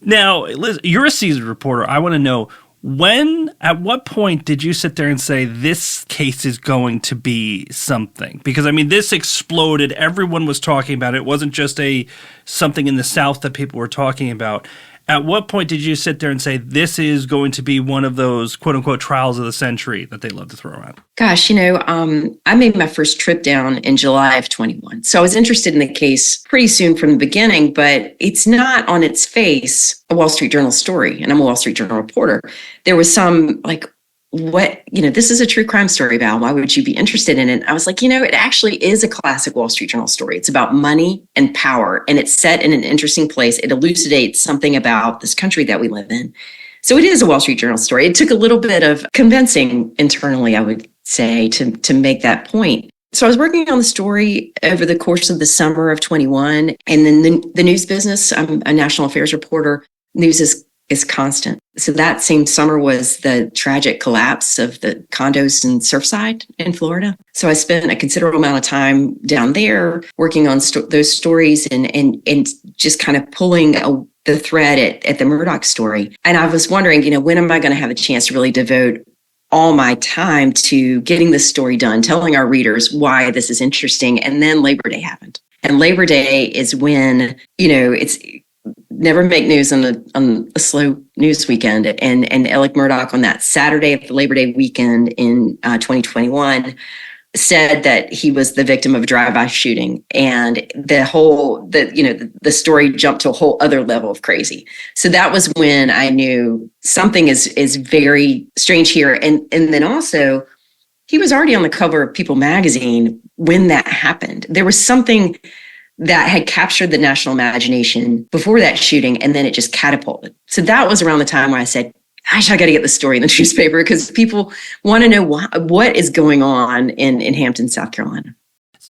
Now, Liz, you're a seasoned reporter. I want to know, at what point did you sit there and say, this case is going to be something? Because, I mean, this exploded. Everyone was talking about it. It wasn't just something in the South that people were talking about. At what point did you sit there and say, this is going to be one of those quote unquote trials of the century that they love to throw around? Gosh, I made my first trip down in July of 21. So I was interested in the case pretty soon from the beginning, but it's not on its face a Wall Street Journal story. And I'm a Wall Street Journal reporter. There was some this is a true crime story, Val. Why would you be interested in it? I was like, it actually is a classic Wall Street Journal story. It's about money and power, and it's set in an interesting place. It elucidates something about this country that we live in. So it is a Wall Street Journal story. It took a little bit of convincing internally, I would say, to make that point. So I was working on the story over the course of the summer of 21, and then the news business. I'm a national affairs reporter. News is constant. So that same summer was the tragic collapse of the condos in Surfside in Florida. So I spent a considerable amount of time down there working on those stories and just kind of pulling the thread at the Murdaugh story. And I was wondering, when am I going to have a chance to really devote all my time to getting this story done, telling our readers why this is interesting. And then Labor Day happened. And Labor Day is when, it's never make news on a slow news weekend. And Alec Murdaugh on that Saturday of the Labor Day weekend in 2021 said that he was the victim of a drive-by shooting. And the story jumped to a whole other level of crazy. So that was when I knew something is very strange here. And then also, he was already on the cover of People magazine when that happened. There was something that had captured the national imagination before that shooting, and then it just catapulted. So that was around the time where I said, gosh, I got to get the story in the newspaper because people want to know what is going on in Hampton, South Carolina.